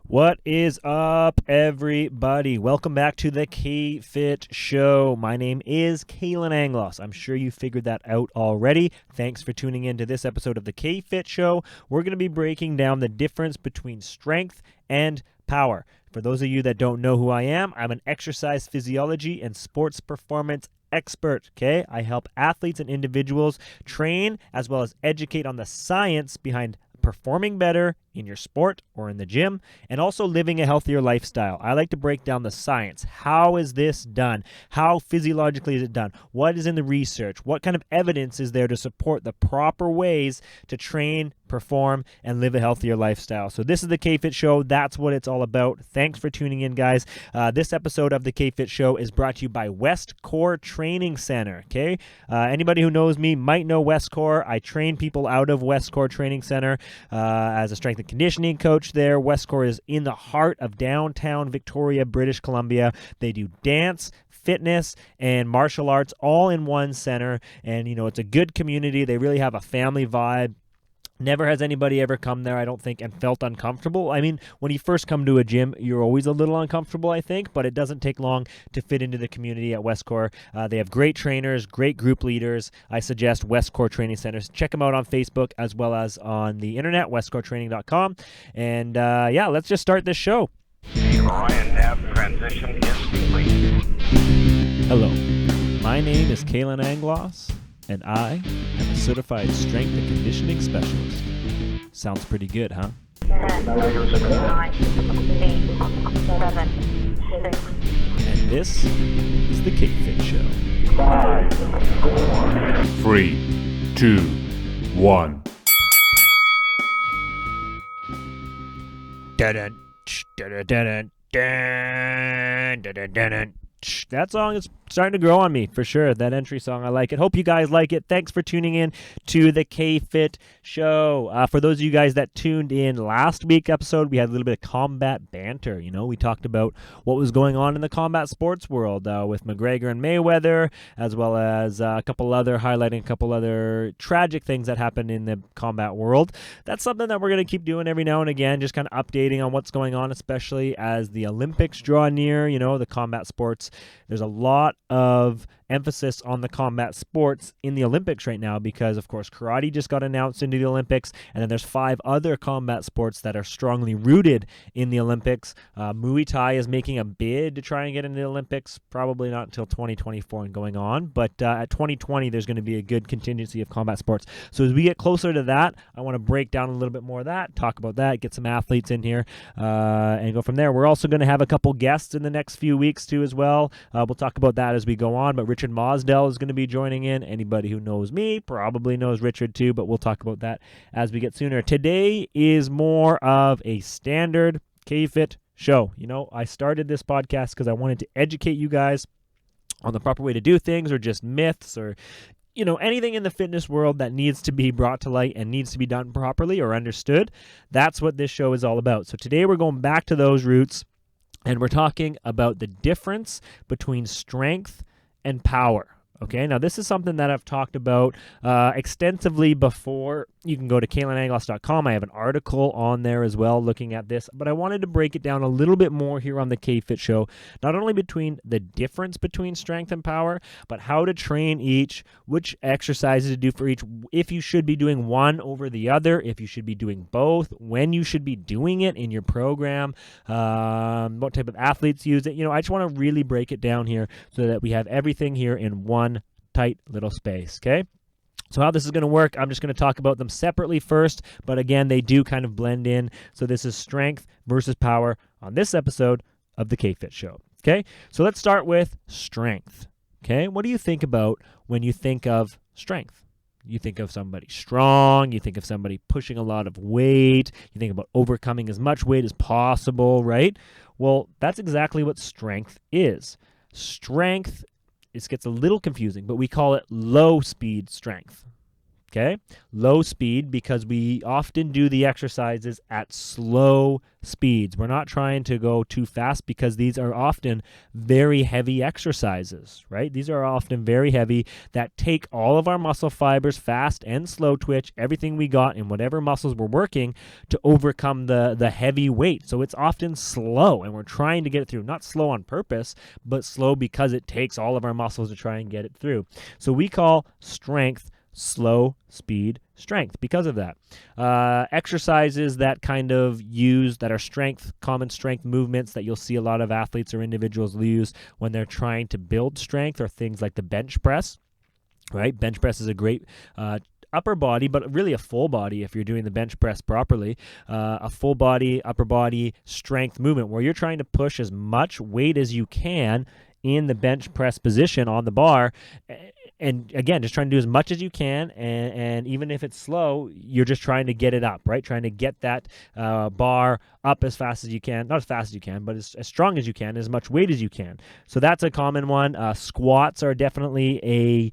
What is up, everybody? Welcome back to the KFit Show. My name is Kalan Anglos. I'm sure you figured that out already. Thanks for tuning in to this episode of the KFit Show. We're going to be breaking down the difference between strength and power. For those of you that don't know who I am, I'm an exercise physiology and sports performance expert, okay? I help athletes and individuals train as well as educate on the science behind performing better in your sport or in the gym, and also living a healthier lifestyle. I like to break down the science. How is this done? How physiologically is it done? What is in the research? What kind of evidence is there to support the proper ways to train, perform, and live a healthier lifestyle? So this is the KFit Show. That's what it's all about. Thanks for tuning in, guys. This episode of the KFit Show is brought to you by West Core Training Center, okay? Anybody who knows me might know West Core. I train people out of West Core Training Center as a strength and conditioning coach there. West Core is in the heart of downtown Victoria, British Columbia. They do dance, fitness, and martial arts all in one center. And, you know, it's a good community. They really have a family vibe. Never has anybody ever come there, I don't think, and felt uncomfortable. I mean, when you first come to a gym, you're always a little uncomfortable, I think, but it doesn't take long to fit into the community at West Core. They have great trainers, great group leaders. I suggest West Core Training Centers. Check them out on Facebook as well as on the internet, westcoretraining.com. And yeah, let's just start this show. The Orion nav transition is complete. Hello, my name is Kalan Anglos, and I am a certified strength and conditioning specialist. Sounds pretty good, huh? 10, 9, 8, 7, 6. And this is the KFit Show. 5, 4. 3, 2, 1. Dun-dun, dun-dun, dun-dun, dun, dun-dun, dun-dun. That song is starting to grow on me, for sure. That entry song, I like it. Hope you guys like it. Thanks for tuning in to the KFit Show. For those of you guys that tuned in last week's episode, we had a little bit of combat banter. You know, we talked about what was going on in the combat sports world with McGregor and Mayweather, as well as highlighting a couple other tragic things that happened in the combat world. That's something that we're going to keep doing every now and again, just kind of updating on what's going on, especially as the Olympics draw near, you know, the combat sports. There's a lot of emphasis on the combat sports in the Olympics right now because, of course, karate just got announced into the Olympics, and then there's 5 other combat sports that are strongly rooted in the Olympics. Muay Thai is making a bid to try and get into the Olympics, probably not until 2024 and going on, but at 2020, there's going to be a good contingency of combat sports. So as we get closer to that, I want to break down a little bit more of that, talk about that, get some athletes in here, and go from there. We're also going to have a couple guests in the next few weeks, too, as well. We'll talk about that as we go on, but Richard Mosdell is going to be joining in. Anybody who knows me probably knows Richard too, but we'll talk about that as we get sooner. Today is more of a standard KFit show. You know, I started this podcast because I wanted to educate you guys on the proper way to do things, or just myths, or you know, anything in the fitness world that needs to be brought to light and needs to be done properly or understood. That's what this show is all about. So today we're going back to those roots, and we're talking about the difference between strength and power. Okay, now this is something that I've talked about extensively before. You can go to kalananglos.com. I have an article on there as well looking at this, but I wanted to break it down a little bit more here on the KFit Show, not only between the difference between strength and power, but how to train each, which exercises to do for each, if you should be doing one over the other, if you should be doing both, when you should be doing it in your program, what type of athletes use it. You know, I just want to really break it down here so that we have everything here in one tight little space, okay? So how this is going to work, I'm just going to talk about them separately first, but again, they do kind of blend in. So this is strength versus power on this episode of the KFit Show, okay? So let's start with strength, okay? What do you think about when you think of strength? You think of somebody strong, you think of somebody pushing a lot of weight, you think about overcoming as much weight as possible, right? Well, that's exactly what strength is. Strength, it gets a little confusing, but we call it low speed strength. Okay, low speed because we often do the exercises at slow speeds. We're not trying to go too fast because these are often very heavy exercises, right? These are often very heavy that take all of our muscle fibers, fast and slow twitch, everything we got in whatever muscles we're working to overcome the heavy weight. So it's often slow and we're trying to get it through. Not slow on purpose, but slow because it takes all of our muscles to try and get it through. So we call strength slow speed strength because of that. Exercises that kind of use that are strength, common strength movements that you'll see a lot of athletes or individuals use when they're trying to build strength are things like the bench press, right? Bench press is a great upper body, but really a full body if you're doing the bench press properly, a full body, upper body strength movement where you're trying to push as much weight as you can in the bench press position on the bar. And again, just trying to do as much as you can, and even if it's slow, you're just trying to get it up, right? Trying to get that bar up as fast as you can. Not as fast as you can, but as strong as you can, as much weight as you can. So that's a common one. Squats are definitely a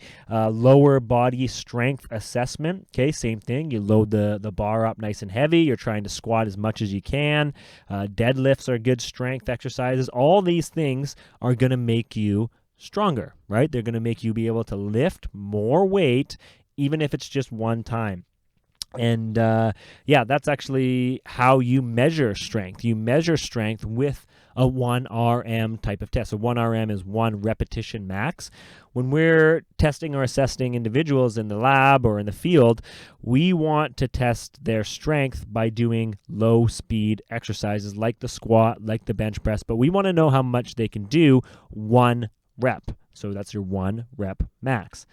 lower body strength assessment. Okay, same thing. You load the bar up nice and heavy. You're trying to squat as much as you can. Deadlifts are good strength exercises. All these things are going to make you stronger, right? They're going to make you be able to lift more weight, even if it's just one time. And that's actually how you measure strength. You measure strength with a 1RM type of test. So 1RM is 1 repetition max. When we're testing or assessing individuals in the lab or in the field, we want to test their strength by doing low speed exercises like the squat, like the bench press, but we want to know how much they can do 1 rep. So that's your 1 rep max.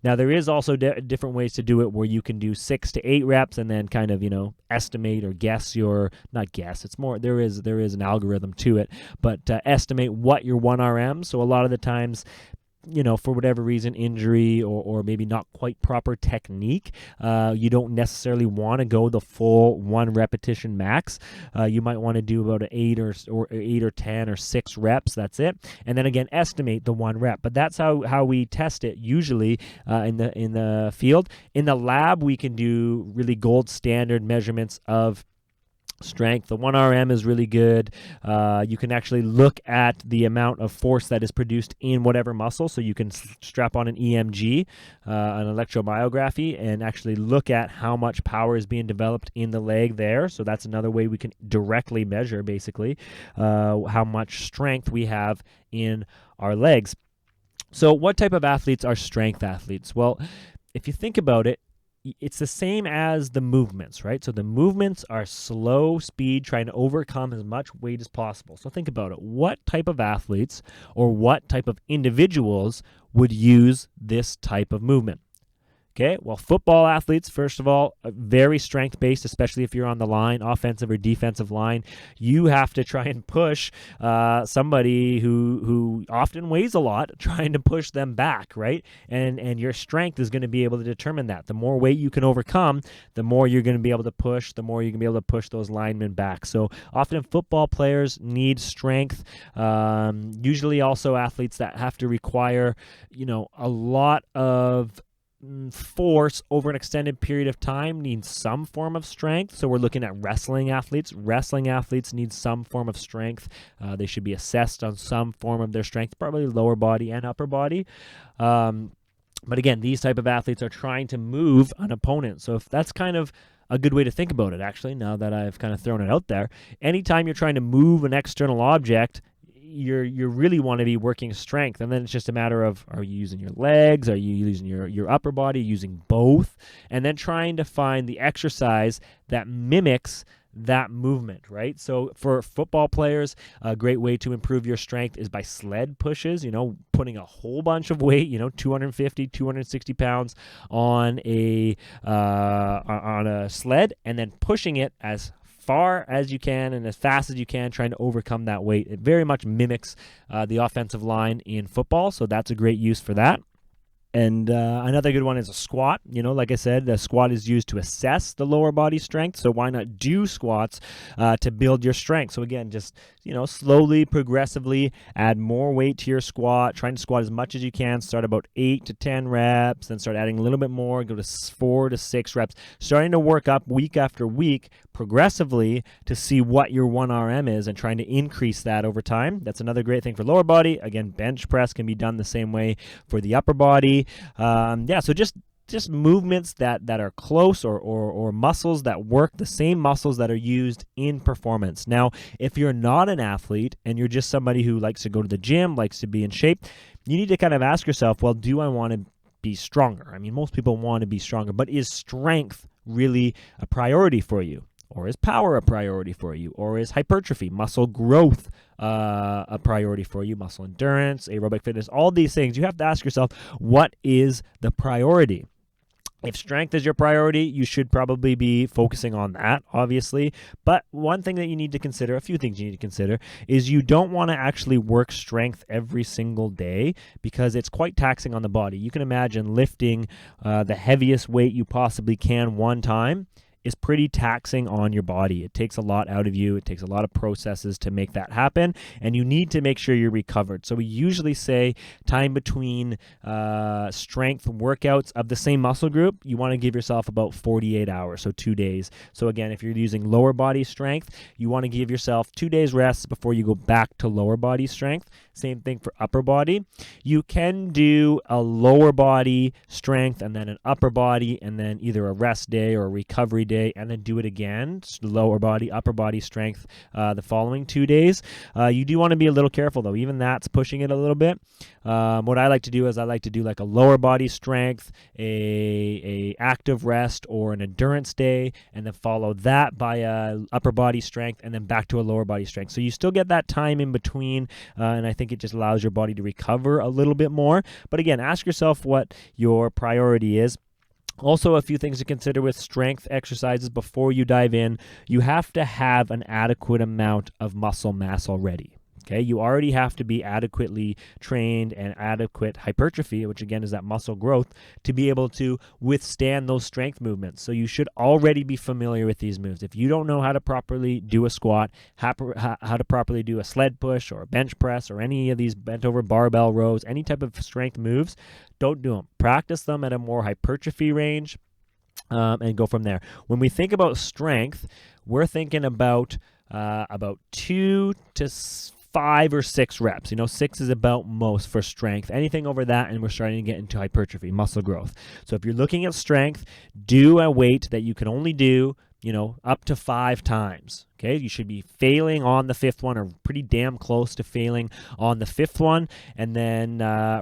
Now, there is also different ways to do it where you can do 6 to 8 reps and then kind of, estimate or guess not guess, it's more, there is an algorithm to it, but estimate what your 1RM. So a lot of the times, for whatever reason, injury or maybe not quite proper technique, you don't necessarily want to go the full 1 repetition max. You might want to do about an 8 or 10 or 6 reps. That's it. And then again, estimate the 1 rep. But that's how we test it usually in the field. In the lab, we can do really gold standard measurements of strength. The 1RM is really good. You can actually look at the amount of force that is produced in whatever muscle. So you can strap on an EMG, an electromyography, and actually look at how much power is being developed in the leg there. So that's another way we can directly measure, basically, how much strength we have in our legs. So what type of athletes are strength athletes? Well, if you think about it, it's the same as the movements, right? So the movements are slow speed, trying to overcome as much weight as possible. So think about it. What type of athletes or what type of individuals would use this type of movement? Okay, well, football athletes, first of all, very strength-based, especially if you're on the line, offensive or defensive line. You have to try and push somebody who often weighs a lot, trying to push them back, right? And your strength is going to be able to determine that. The more weight you can overcome, the more you're going to be able to push, the more you're going to be able to push those linemen back. So often football players need strength. Usually also athletes that have to require, a lot of force over an extended period of time needs some form of strength. So we're looking at wrestling athletes. Wrestling athletes need some form of strength. They should be assessed on some form of their strength, probably lower body and upper body. But again, these type of athletes are trying to move an opponent. So if that's kind of a good way to think about it, actually, now that I've kind of thrown it out there, anytime you're trying to move an external object, you really want to be working strength, and then it's just a matter of, are you using your legs, are you using your upper body, using both, and then trying to find the exercise that mimics that movement, right? So for football players, a great way to improve your strength is by sled pushes, putting a whole bunch of weight, 250, 260 pounds on a sled, and then pushing it as far as you can and as fast as you can, trying to overcome that weight. It very much mimics the offensive line in football, so that's a great use for that. And another good one is a squat. Like I said, the squat is used to assess the lower body strength. So why not do squats to build your strength? So again, just slowly, progressively add more weight to your squat. Trying to squat as much as you can. Start about 8 to 10 reps, then start adding a little bit more. Go to 4 to 6 reps. Starting to work up week after week progressively to see what your 1RM is and trying to increase that over time. That's another great thing for lower body. Again, bench press can be done the same way for the upper body. So just movements that are close or muscles that work, the same muscles that are used in performance. Now, if you're not an athlete and you're just somebody who likes to go to the gym, likes to be in shape, you need to kind of ask yourself, well, do I want to be stronger? I mean, most people want to be stronger, but is strength really a priority for you? Or is power a priority for you? Or is hypertrophy, muscle growth, a priority for you? Muscle endurance, aerobic fitness, all these things. You have to ask yourself, what is the priority? If strength is your priority, you should probably be focusing on that, obviously. But one thing that you need to consider, a few things you need to consider, is you don't want to actually work strength every single day because it's quite taxing on the body. You can imagine lifting the heaviest weight you possibly can one time is pretty taxing on your body. It takes a lot out of you. It takes a lot of processes to make that happen, and you need to make sure you're recovered. So we usually say time between strength workouts of the same muscle group, you want to give yourself about 48 hours, so 2 days. So again, if you're using lower body strength, you want to give yourself 2 days rest before you go back to lower body strength. Same thing for upper body. You can do a lower body strength and then an upper body and then either a rest day or a recovery day and then do it again, lower body, upper body strength the following 2 days. You do want to be a little careful though. Even that's pushing it a little bit. What I like to do is I like to do like a lower body strength, a active rest or an endurance day, and then follow that by a upper body strength and then back to a lower body strength. So you still get that time in between, and I think it just allows your body to recover a little bit more. But again, ask yourself what your priority is. Also, a few things to consider with strength exercises before you dive in. You have to have an adequate amount of muscle mass already. Okay, you already have to be adequately trained and adequate hypertrophy, which again is that muscle growth, to be able to withstand those strength movements. So you should already be familiar with these moves. If you don't know how to properly do a squat, how to properly do a sled push or a bench press or any of these bent over barbell rows, any type of strength moves, don't do them. Practice them at a more hypertrophy range and go from there. When we think about strength, we're thinking about 2 to 5 or 6 reps. 6 is about most for strength. Anything over that, and we're starting to get into hypertrophy, muscle growth. So if you're looking at strength, do a weight that you can only do, up to 5 times. Okay, you should be failing on the 5th one or pretty damn close to failing on the 5th one, and then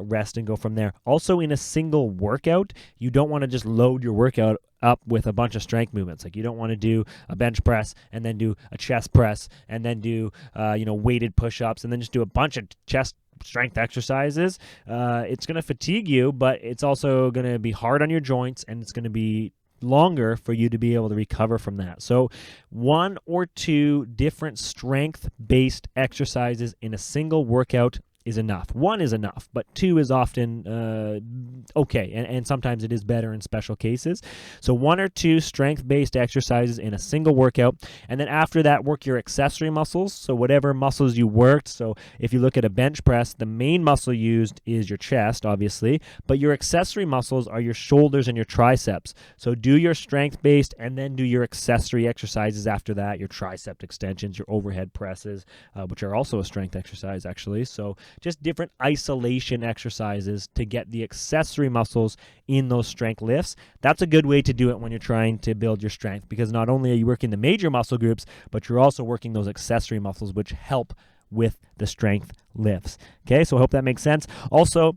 rest and go from there. Also, in a single workout, you don't want to just load your workout up with a bunch of strength movements. Like you don't want to do a bench press and then do a chest press and then do weighted push-ups and then just do a bunch of chest strength exercises. It's going to fatigue you, but it's also going to be hard on your joints, and it's going to be longer for you to be able to recover from that. So 1 or 2 different strength-based exercises in a single workout is enough. 1 is enough, but 2 is often okay, and sometimes it is better in special cases. So 1 or 2 strength-based exercises in a single workout, and then after that, work your accessory muscles. So whatever muscles you worked. So if you look at a bench press, the main muscle used is your chest, obviously, but your accessory muscles are your shoulders and your triceps. So do your strength-based and then do your accessory exercises after that, your tricep extensions, your overhead presses, which are also a strength exercise, actually. So just different isolation exercises to get the accessory muscles in those strength lifts. That's a good way to do it when you're trying to build your strength, because not only are you working the major muscle groups, but you're also working those accessory muscles, which help with the strength lifts. Okay, so I hope that makes sense. Also,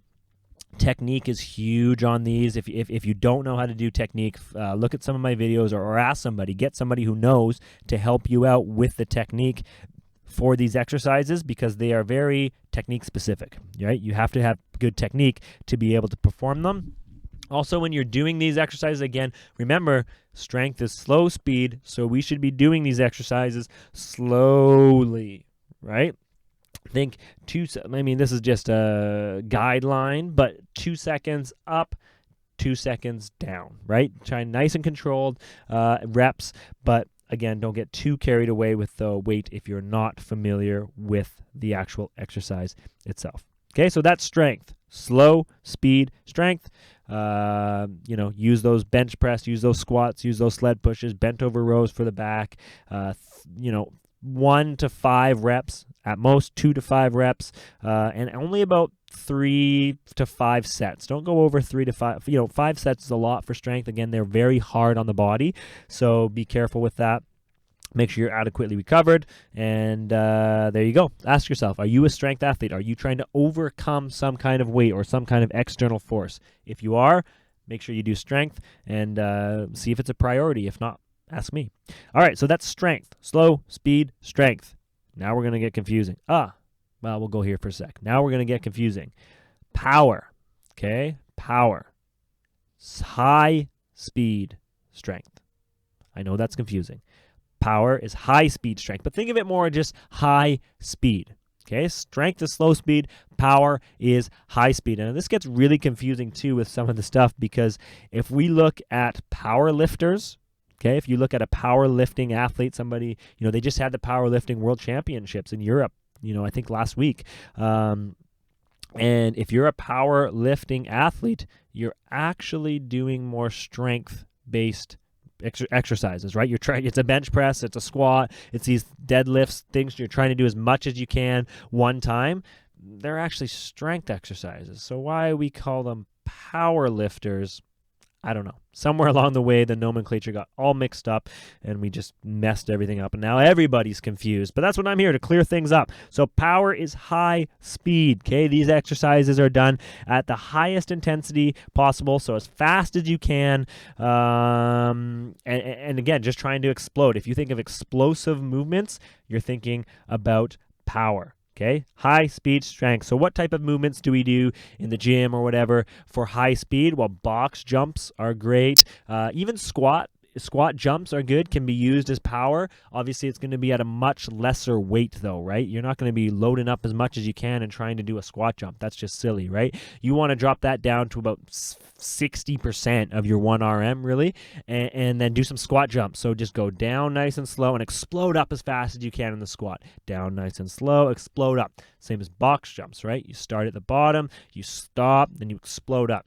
technique is huge on these. If you don't know how to do technique, look at some of my videos or ask somebody, get somebody who knows to help you out with the technique for these exercises, because they are very technique specific, right? You have to have good technique to be able to perform them. Also, when you're doing these exercises, again, remember, strength is slow speed, so we should be doing these exercises slowly, right? Think this is just a guideline, but 2 seconds up, 2 seconds down, right? Try nice and controlled reps, but again, don't get too carried away with the weight if you're not familiar with the actual exercise itself. Okay, so that's strength. Slow, speed, strength. Use those bench press, use those squats, use those sled pushes, bent over rows for the back. 1 to 5 reps, at most 2 to 5 reps, and only about 3 to 5 sets. Don't go over 3 to 5. 5 sets is a lot for strength. Again, they're very hard on the body, so be careful with that. Make sure you're adequately recovered, and there you go. Ask yourself, are you a strength athlete? Are you trying to overcome some kind of weight or some kind of external force? If you are, make sure you do strength and see if it's a priority. If not, ask me. All right, so that's strength. Slow, speed, strength. Now we're going to get confusing. We'll go here for a sec. Now we're going to get confusing. Power, okay? Power. High speed strength. I know that's confusing. Power is high speed strength, but think of it more just high speed. Okay, strength is slow speed, power is high speed. And this gets really confusing too with some of the stuff, because if we look at power lifters, okay, if you look at a powerlifting athlete, somebody, they just had the powerlifting world championships in Europe, I think last week. And if you're a powerlifting athlete, you're actually doing more strength-based exercises, right? It's a bench press, it's a squat, it's these deadlifts, things you're trying to do as much as you can one time. They're actually strength exercises. So why we call them power lifters, I don't know. Somewhere along the way, the nomenclature got all mixed up and we just messed everything up. And now everybody's confused. But that's what I'm here to clear things up. So power is high speed. Okay, these exercises are done at the highest intensity possible, so as fast as you can. And again, just trying to explode. If you think of explosive movements, you're thinking about power. Okay, high speed strength. So what type of movements do we do in the gym or whatever for high speed? Well, box jumps are great. Even squat jumps are good, can be used as power. Obviously, it's going to be at a much lesser weight though, right? You're not going to be loading up as much as you can and trying to do a squat jump. That's just silly, right? You want to drop that down to about 60% of your 1RM really, and then do some squat jumps. So just go down nice and slow and explode up as fast as you can in the squat. Down nice and slow, explode up. Same as box jumps, right? You start at the bottom, you stop, then you explode up.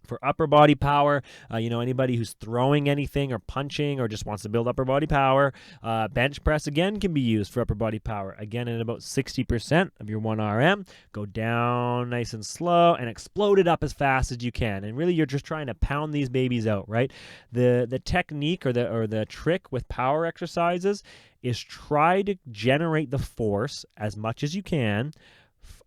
For upper body power, anybody who's throwing anything or punching or just wants to build upper body power, bench press again can be used for upper body power. Again, at about 60% of your 1RM, go down nice and slow and explode it up as fast as you can. And really, you're just trying to pound these babies out, right? The technique or the trick with power exercises is try to generate the force as much as you can,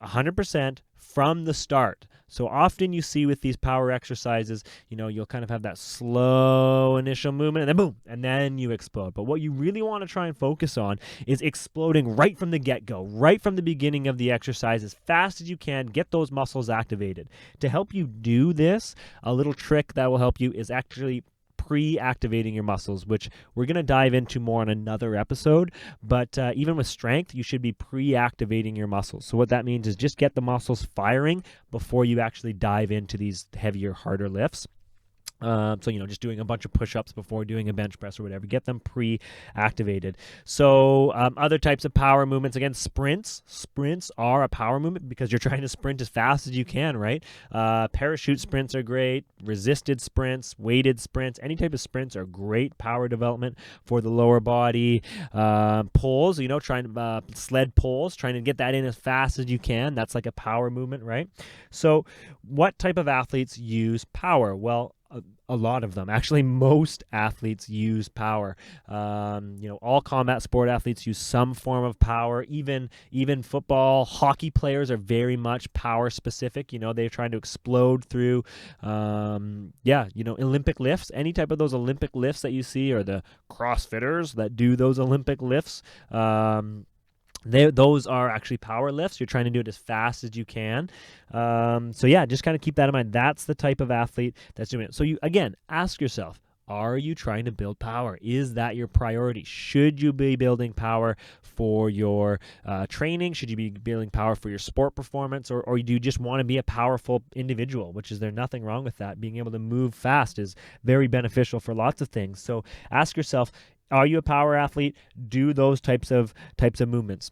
100% from the start. So often you see with these power exercises, you'll kind of have that slow initial movement and then boom, and then you explode. But what you really want to try and focus on is exploding right from the get-go, right from the beginning of the exercise, as fast as you can, get those muscles activated. To help you do this, a little trick that will help you is actually pre-activating your muscles, which we're going to dive into more on another episode. But even with strength, you should be pre-activating your muscles. So what that means is just get the muscles firing before you actually dive into these heavier, harder lifts. Just doing a bunch of push-ups before doing a bench press or whatever. Get them pre-activated. So other types of power movements, again, sprints. Sprints are a power movement because you're trying to sprint as fast as you can, right? Parachute sprints are great. Resisted sprints, weighted sprints, any type of sprints are great power development for the lower body. Pulls, sled pulls, trying to get that in as fast as you can. That's like a power movement, right? So what type of athletes use power? Well, a lot of them. Actually, most athletes use power. All combat sport athletes use some form of power. Even football, hockey players are very much power specific. They're trying to explode through, Olympic lifts. Any type of those Olympic lifts that you see, or the CrossFitters that do those Olympic lifts. Those are actually power lifts. You're trying to do it as fast as you can. Just kind of keep that in mind. That's the type of athlete that's doing it. So you, again, ask yourself, Are you trying to build power? Is that your priority? Should you be building power for your training? Should you be building power for your sport performance? Or do you just want to be a powerful individual, which is there nothing wrong with that? Being able to move fast is very beneficial for lots of things. So ask yourself, are you a power athlete? Do those types of movements.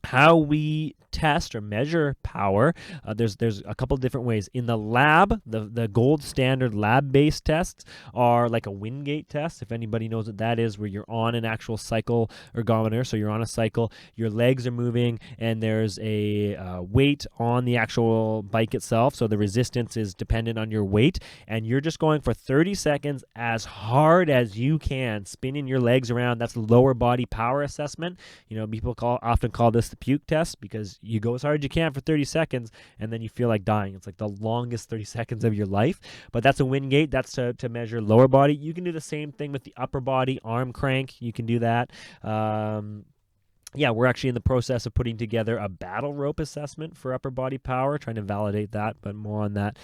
How we test or measure power, there's a couple different ways. In the lab, the gold standard lab-based tests are like a Wingate test, if anybody knows what that is, where you're on an actual cycle ergometer, so you're on a cycle, your legs are moving, and there's a weight on the actual bike itself, so the resistance is dependent on your weight, and you're just going for 30 seconds as hard as you can, spinning your legs around. That's lower body power assessment. People often call this the puke test, because you go as hard as you can for 30 seconds and then you feel like dying. It's like the longest 30 seconds of your life. But that's a Wingate. That's to measure lower body. You can do the same thing with the upper body, arm crank. You can do that. We're actually in the process of putting together a battle rope assessment for upper body power, trying to validate that, but more on that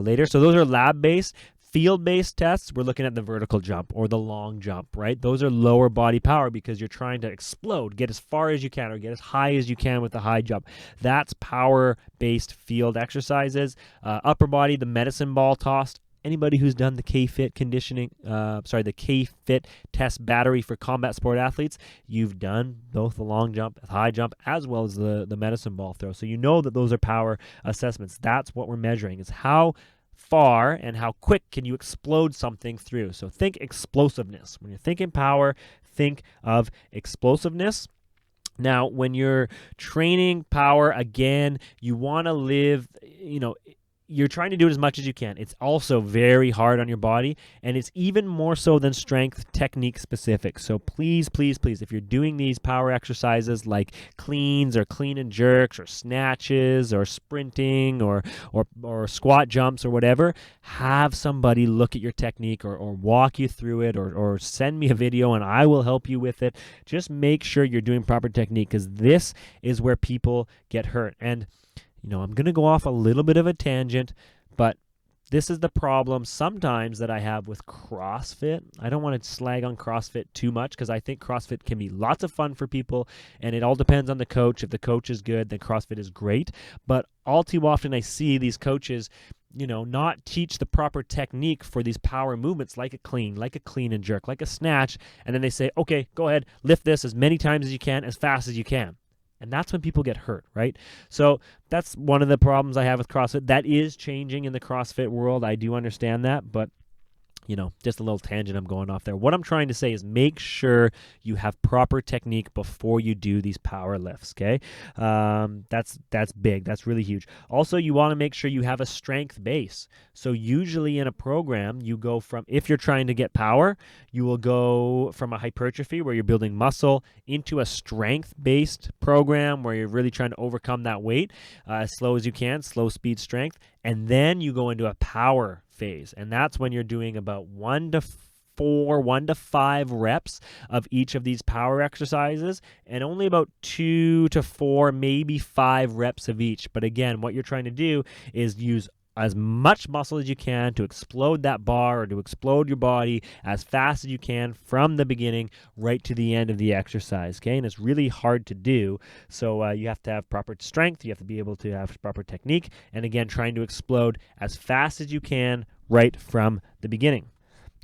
later. So those are lab-based. Field-based tests, we're looking at the vertical jump or the long jump, right? Those are lower body power because you're trying to explode, get as far as you can or get as high as you can with the high jump. That's power-based field exercises. Upper body, the medicine ball toss. Anybody who's done the KFit the KFit test battery for combat sport athletes, you've done both the long jump, high jump, as well as the medicine ball throw. So you know that those are power assessments. That's what we're measuring, is how far and how quick can you explode something through. So think explosiveness. When you're thinking power, think of explosiveness. Now, when you're training power, again, you want to live, you're trying to do it as much as you can. It's also very hard on your body, and it's even more so than strength technique specific. So please, please, please, if you're doing these power exercises like cleans or clean and jerks or snatches or sprinting or squat jumps or whatever, have somebody look at your technique or walk you through it or send me a video and I will help you with it. Just make sure you're doing proper technique, because this is where people get hurt. And I'm going to go off a little bit of a tangent, but this is the problem sometimes that I have with CrossFit. I don't want to slag on CrossFit too much, because I think CrossFit can be lots of fun for people, and it all depends on the coach. If the coach is good, then CrossFit is great. But all too often I see these coaches, not teach the proper technique for these power movements, like a clean and jerk, like a snatch, and then they say, okay, go ahead, lift this as many times as you can, as fast as you can. And that's when people get hurt, right? So that's one of the problems I have with CrossFit. That is changing in the CrossFit world. I do understand that, but just a little tangent I'm going off there. What I'm trying to say is make sure you have proper technique before you do these power lifts, okay? That's big. That's really huge. Also, you want to make sure you have a strength base. So usually in a program, you go from, if you're trying to get power, you will go from a hypertrophy where you're building muscle into a strength-based program where you're really trying to overcome that weight as slow as you can, slow speed strength, and then you go into a power phase, and that's when you're doing about 1 to 5 reps of each of these power exercises, and only about 2 to 4, maybe 5 reps of each. But again, what you're trying to do is use as much muscle as you can to explode that bar or to explode your body as fast as you can from the beginning right to the end of the exercise, okay? And it's really hard to do, so you have to have proper strength, you have to be able to have proper technique, and again, trying to explode as fast as you can right from the beginning.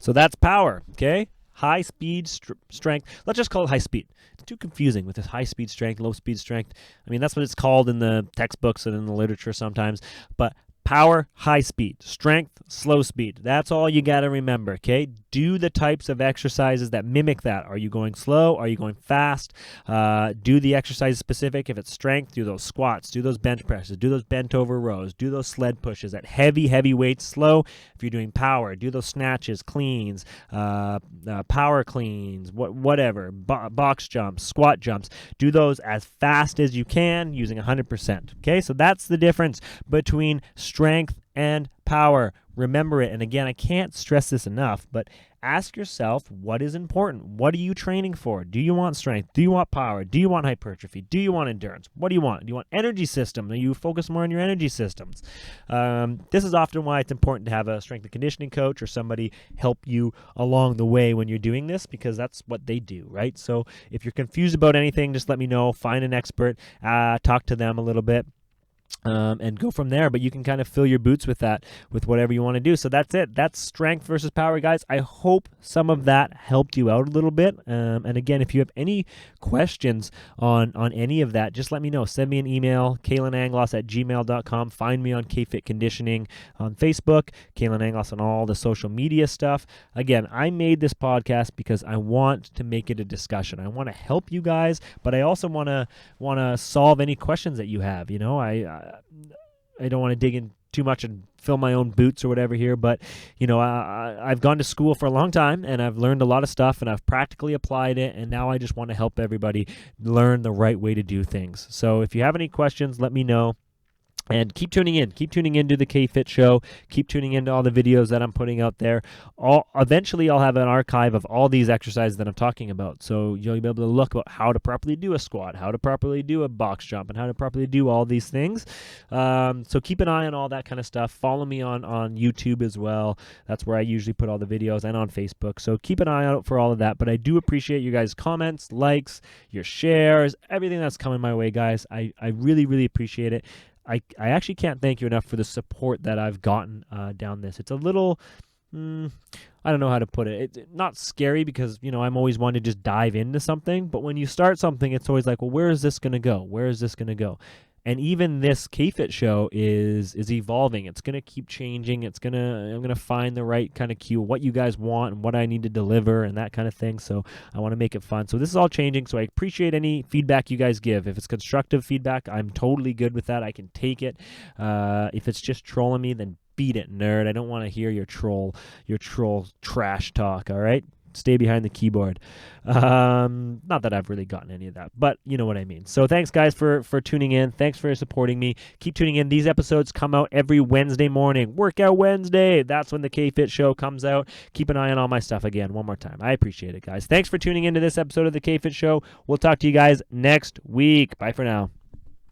So that's power, okay? High speed strength. Let's just call it high speed. It's too confusing with this high speed strength, low speed strength. I mean, that's what it's called in the textbooks and in the literature sometimes, but power, high speed, strength, slow speed. That's all you got to remember, okay? Do the types of exercises that mimic that. Are you going slow? Are you going fast? Do the exercise specific. If it's strength, do those squats, do those bench presses, do those bent over rows, do those sled pushes at heavy weights slow. If you're doing power, do those snatches, cleans, power cleans, whatever, box jumps, squat jumps. Do those as fast as you can using 100%, okay? So that's the difference between strength and power. Remember it. And again, I can't stress this enough, but ask yourself what is important. What are you training for? Do you want strength? Do you want power? Do you want hypertrophy? Do you want endurance? What do you want? Do you want energy system? Do you focus more on your energy systems? This is often why it's important to have a strength and conditioning coach or somebody help you along the way when you're doing this, because that's what they do, right? So if you're confused about anything, just let me know. Find an expert, talk to them a little bit. And go from there. But you can kind of fill your boots with that, with whatever you want to do. So that's it. That's strength versus power, guys. I hope some of that helped you out a little bit. And again, if you have any questions on any of that, just let me know. Send me an email, kalananglos@gmail.com. Find me on KFit Conditioning on Facebook, Kalan Anglos on all the social media stuff. Again, I made this podcast because I want to make it a discussion. I want to help you guys, but I also want to solve any questions that you have. You know, I don't want to dig in too much and fill my own boots or whatever here, but you know, I've gone to school for a long time and I've learned a lot of stuff and I've practically applied it, and now I just want to help everybody learn the right way to do things. So if you have any questions, let me know. And keep tuning in. Keep tuning into the KFit show. Keep tuning into all the videos that I'm putting out there. Eventually, I'll have an archive of all these exercises that I'm talking about. So you'll be able to look about how to properly do a squat, how to properly do a box jump, and how to properly do all these things. So keep an eye on all that kind of stuff. Follow me on YouTube as well. That's where I usually put all the videos, and on Facebook. So keep an eye out for all of that. But I do appreciate you guys' comments, likes, your shares, everything that's coming my way, guys. I really, really appreciate it. I actually can't thank you enough for the support that I've gotten down this. It's a little, I don't know how to put it. It's not scary because, you know, I'm always wanting to just dive into something. But when you start something, it's always like, well, where is this going to go? Where is this going to go? And even this KFit show is evolving. It's going to keep changing. I'm going to find the right kind of cue, what you guys want and what I need to deliver and that kind of thing. So I want to make it fun. So this is all changing. So I appreciate any feedback you guys give. If it's constructive feedback, I'm totally good with that. I can take it. If it's just trolling me, then beat it, nerd. I don't want to hear your troll trash talk. All right. Stay behind the keyboard. Not that I've really gotten any of that, but you know what I mean. So thanks, guys, for tuning in. Thanks for supporting me. Keep tuning in. These episodes come out every Wednesday morning. Workout Wednesday. That's when the KFit show comes out. Keep an eye on all my stuff again one more time. I appreciate it, guys. Thanks for tuning into this episode of the KFit show. We'll talk to you guys next week. Bye for now.